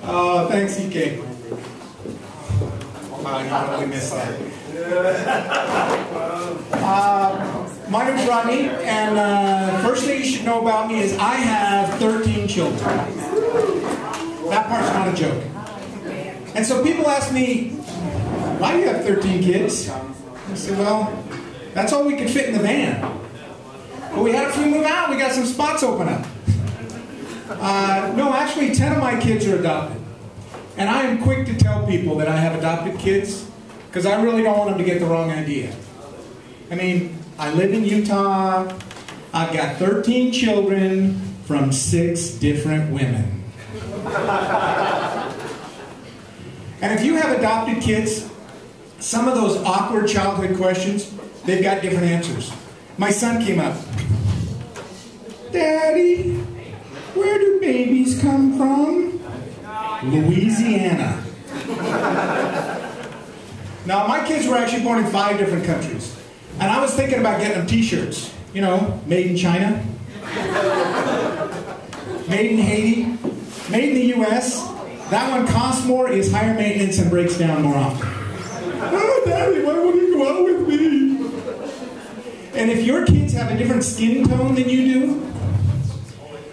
Thanks, EK. Wow, you totally missed that. My name's Rodney, and first thing you should know about me is I have 13 children. That part's not a joke. And so people ask me, why do you have 13 kids? I said, well, that's all we could fit in the van. But we had a few move out, we got some spots open up. No, actually 10 of my kids are adopted. And I am quick to tell people that I have adopted kids because I really don't want them to get the wrong idea. I mean, I live in Utah. I've got 13 children from 6 different women. And if you have adopted kids, some of those awkward childhood questions, they've got different answers. My son came up. Daddy, where do babies come from? Louisiana. Now, my kids were actually born in 5 different countries. And I was thinking about getting them t-shirts. You know, made in China, made in Haiti, made in the U.S. That one costs more, is higher maintenance, and breaks down more often. Oh, Daddy, why won't you go out with me? And if your kids have a different skin tone than you do,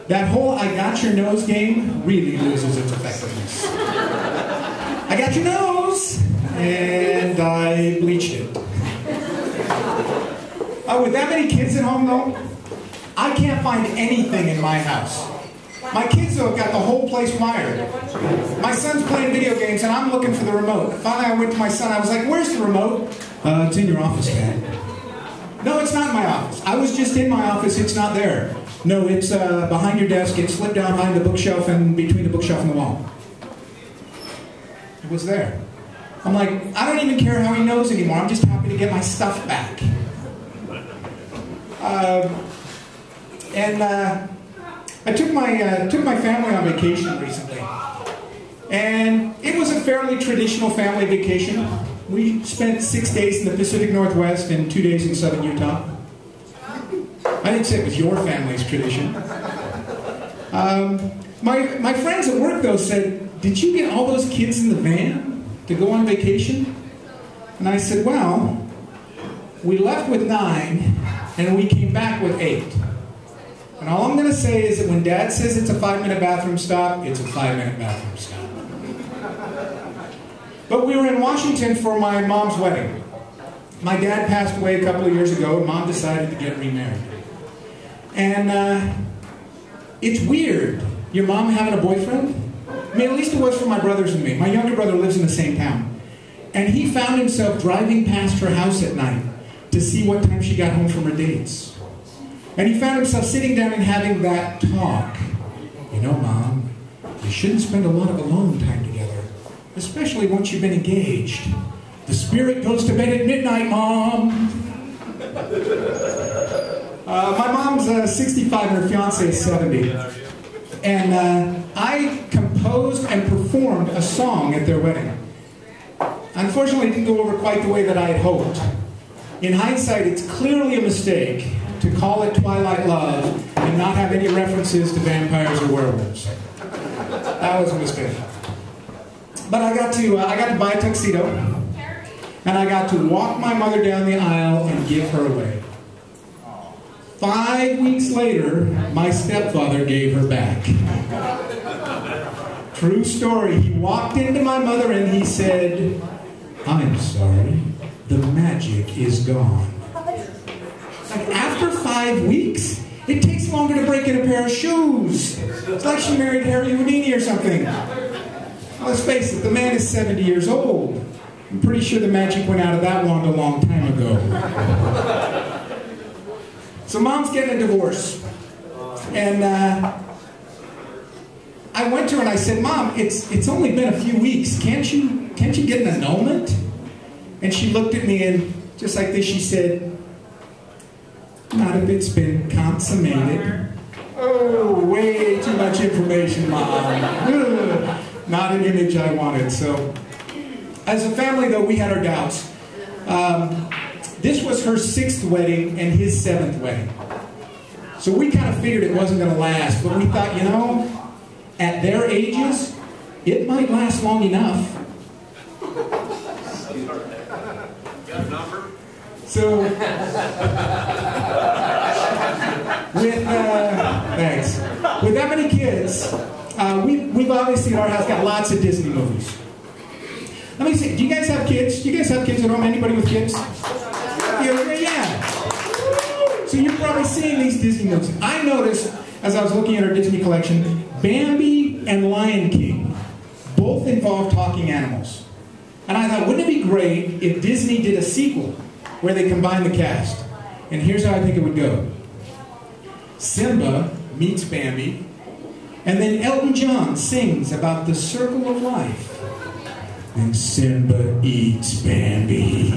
that whole I got your nose game really loses its effectiveness. I got your nose, and I bleached it. With that many kids at home, though, I can't find anything in my house. My kids, though, have got the whole place wired. My son's playing video games, and I'm looking for the remote. Finally, I went to my son. I was like, where's the remote? It's in your office, Dad. No, it's not in my office. I was just in my office. It's not there. No, it's behind your desk. It slipped down behind the bookshelf and between the bookshelf and the wall. It was there. I'm like, I don't even care how he knows anymore. I'm just happy to get my stuff back. I took my family on vacation recently, and it was a fairly traditional family vacation. We spent 6 days in the Pacific Northwest and 2 days in southern Utah. I didn't say it was your family's tradition. My friends at work, though, said, did you get all those kids in the van to go on vacation? And I said, well, we left with 9, and we came back with 8. And all I'm going to say is that when Dad says it's a 5-minute bathroom stop, it's a 5-minute bathroom stop. But we were in Washington for my mom's wedding. My dad passed away a couple of years ago, and Mom decided to get remarried. And it's weird, your mom having a boyfriend. I mean, at least it was for my brothers and me. My younger brother lives in the same town. And he found himself driving past her house at night to see what time she got home from her dates. And he found himself sitting down and having that talk. You know, Mom, you shouldn't spend a lot of alone time together, especially once you've been engaged. The spirit goes to bed at midnight, Mom. My mom's 65 and her fiance is 70. And I composed and performed a song at their wedding. Unfortunately, it didn't go over quite the way that I had hoped. In hindsight, it's clearly a mistake to call it Twilight Love and not have any references to vampires or werewolves. That was a mistake. But I got to buy a tuxedo, and I got to walk my mother down the aisle and give her away. 5 weeks later, my stepfather gave her back. True story. He walked into my mother and he said, I'm sorry, the magic is gone. Like, after 5 weeks, it takes longer to break in a pair of shoes. It's like she married Harry Houdini or something. Let's face it, the man is 70 years old. I'm pretty sure the magic went out of that wand a long time ago. So Mom's getting a divorce. And I went to her and I said, Mom, it's only been a few weeks. Can't you get an annulment? And she looked at me and just like this, she said, not if it's been consummated. Oh, way too much information, Mom. Not an image I wanted. So, as a family, though, we had our doubts. This was her 6th wedding and his 7th wedding. So we kind of figured it wasn't going to last, but we thought, you know, at their ages, it might last long enough. Got a number? So, thanks. With that many kids, we've obviously at our house got lots of Disney movies. Let me see, do you guys have kids? Do you guys have kids at home? Anybody with kids? Yeah. So you're probably seeing these Disney movies. I noticed, as I was looking at our Disney collection, Bambi and Lion King both involve talking animals. And I thought, wouldn't it be great if Disney did a sequel where they combined the cast? And here's how I think it would go. Simba meets Bambi, and then Elton John sings about the circle of life. And Simba eats Bambi.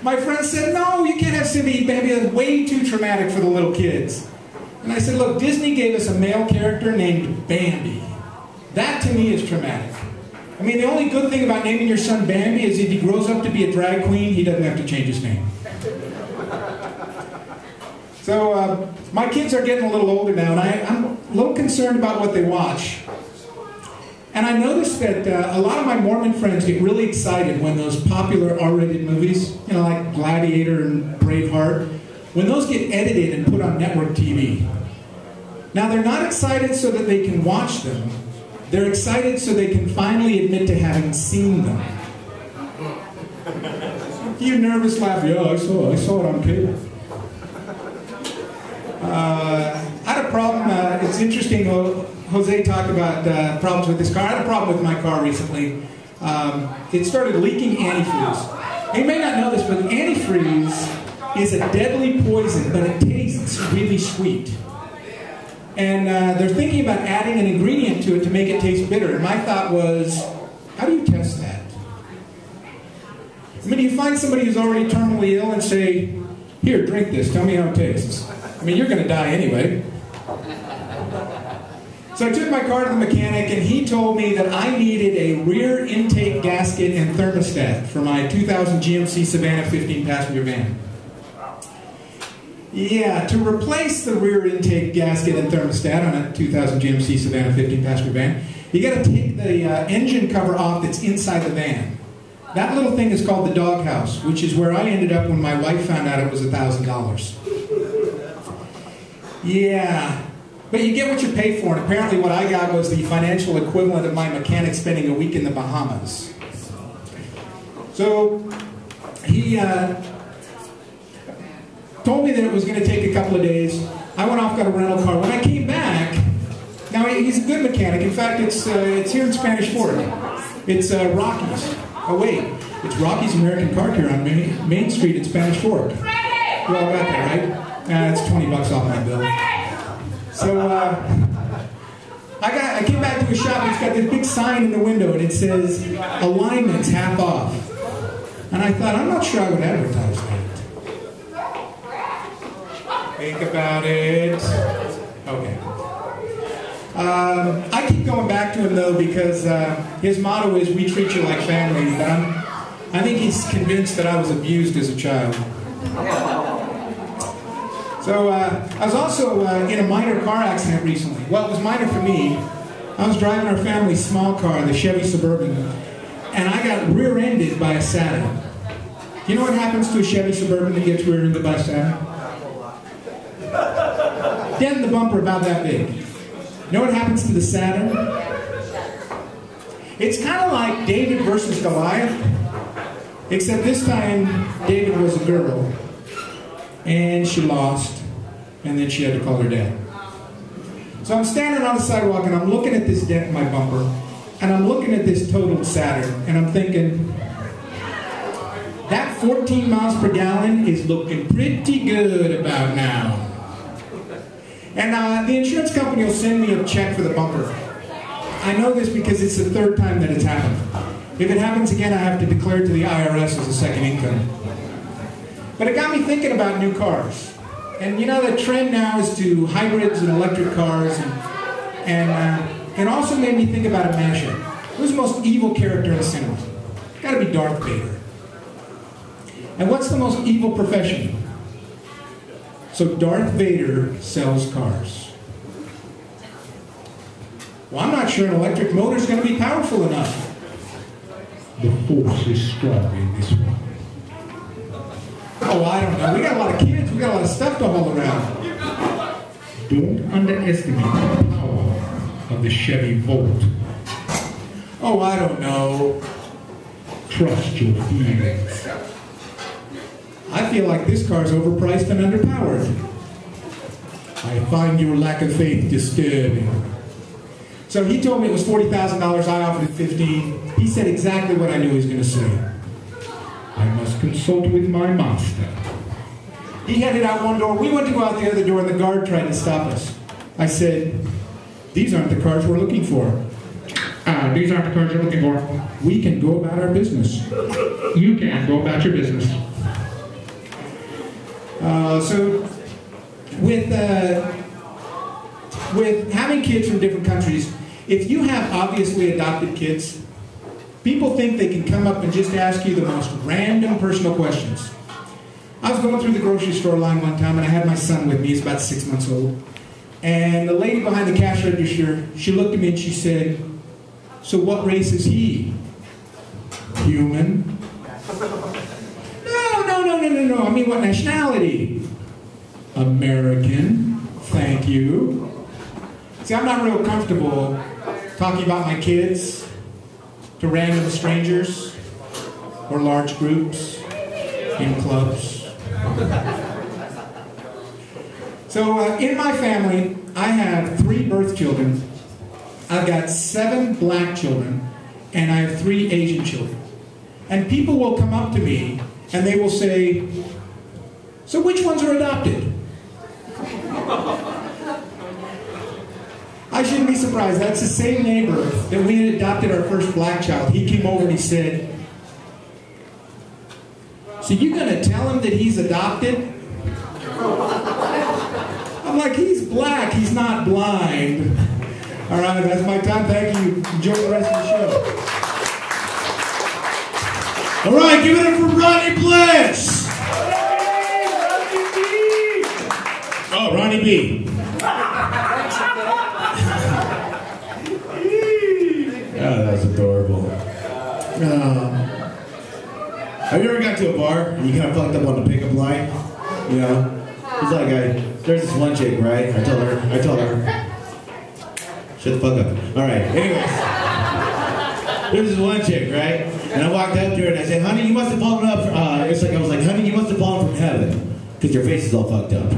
My friend said, no, you can't have Simba eat Bambi. That's way too traumatic for the little kids. And I said, look, Disney gave us a male character named Bambi. That to me is traumatic. I mean, the only good thing about naming your son Bambi is if he grows up to be a drag queen, he doesn't have to change his name. So, my kids are getting a little older now, and I'm a little concerned about what they watch. And I noticed that a lot of my Mormon friends get really excited when those popular R-rated movies, you know, like Gladiator and Braveheart, when those get edited and put on network TV. Now, they're not excited so that they can watch them. They're excited so they can finally admit to having seen them. You nervous laugh, yeah, I saw it on cable. I had a problem, it's interesting, Jose talked about problems with his car. I had a problem with my car recently. It started leaking antifreeze. You may not know this, but antifreeze is a deadly poison, but it tastes really sweet. And they're thinking about adding an ingredient to it to make it taste bitter. And my thought was, how do you test that? I mean, do you find somebody who's already terminally ill and say, here, drink this, tell me how it tastes? I mean, you're going to die anyway. So I took my car to the mechanic, and he told me that I needed a rear intake gasket and thermostat for my 2000 GMC Savannah 15-passenger van. Yeah, to replace the rear intake gasket and thermostat on a 2000 GMC Savannah 15-passenger van, you got to take the engine cover off that's inside the van. That little thing is called the doghouse, which is where I ended up when my wife found out it was $1,000. Yeah, but you get what you pay for, and apparently what I got was the financial equivalent of my mechanic spending a week in the Bahamas. So he told me that it was going to take a couple of days. I went off, got a rental car. When I came back, now he's a good mechanic. In fact, it's here in Spanish Fork. It's Rocky's. Oh wait, it's Rocky's American Car Care on Main Street in Spanish Fork. You all got that, right? It's $20 off my bill. So I came back to a shop, and it's got this big sign in the window, and it says, alignment's half off. And I thought, I'm not sure I would advertise that. Think about it. Okay. I keep going back to him, though, because his motto is, we treat you like family, but I think he's convinced that I was abused as a child. So I was also in a minor car accident recently. Well, it was minor for me. I was driving our family's small car, the Chevy Suburban, and I got rear-ended by a Saturn. Do you know what happens to a Chevy Suburban that gets rear-ended by a Saturn? Dent in the bumper about that big. You know what happens to the Saturn? It's kind of like David versus Goliath, except this time David was a girl. And she lost, and then she had to call her dad. So I'm standing on the sidewalk, and I'm looking at this dent in my bumper, and I'm looking at this totaled Saturn, and I'm thinking, that 14 miles per gallon is looking pretty good about now. And the insurance company will send me a check for the bumper. I know this because it's the third time that it's happened. If it happens again, I have to declare it to the IRS as a second income. But it got me thinking about new cars. And you know, the trend now is to hybrids and electric cars. And it also made me think about a mashup. Who's the most evil character in the cinema? It's got to be Darth Vader. And what's the most evil profession? So Darth Vader sells cars. Well, I'm not sure an electric motor is going to be powerful enough. The force is strong in this one. Oh, I don't know. We got a lot of kids. We got a lot of stuff to haul around. Don't underestimate the power of the Chevy Volt. Oh, I don't know. Trust your feelings. I feel like this car's overpriced and underpowered. I find your lack of faith disturbing. So he told me it was $40,000. I offered it $15,000. He said exactly what I knew he was going to say. I must consult with my master. He headed out one door. We went to go out the other door, and the guard tried to stop us. I said, these aren't the cars we're looking for. These aren't the cars you're looking for. We can go about our business. You can go about your business. So, with having kids from different countries, if you have obviously adopted kids, people think they can come up and just ask you the most random personal questions. I was going through the grocery store line one time, and I had my son with me. He's about 6 months old. And the lady behind the cash register, she looked at me and she said, so what race is he? Human? No. I mean, what nationality? American. Thank you. See, I'm not real comfortable talking about my kids to random strangers or large groups in clubs. So in my family, I have 3 birth children. I've got 7 black children, and I have 3 Asian children. And people will come up to me and they will say, so which ones are adopted? I shouldn't be surprised. That's the same neighbor that we had adopted our first black child. He came over and he said, so you gonna tell him that he's adopted? I'm like, he's black, he's not blind. All right, that's my time. Thank you. Enjoy the rest of the show. All right, give it up for Rodney Bliss. Oh, Ronnie B. Oh, that's adorable. Have you ever got to a bar and you kind of fucked up on the pickup line? You know? It's like, there's this one chick, right? I told her, shut the fuck up. Alright, anyways. There's this one chick, right? And I walked up to her and I said, honey, you must have fallen up. I was like, honey, you must have fallen from heaven. Because your face is all fucked up.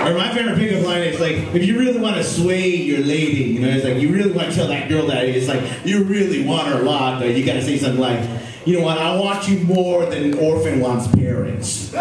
Or my favorite pickup line is like, if you really want to sway your lady, you know, it's like, you really want to tell that girl that, it's like, you really want her a lot, but you got to say something like, you know what, I want you more than an orphan wants parents.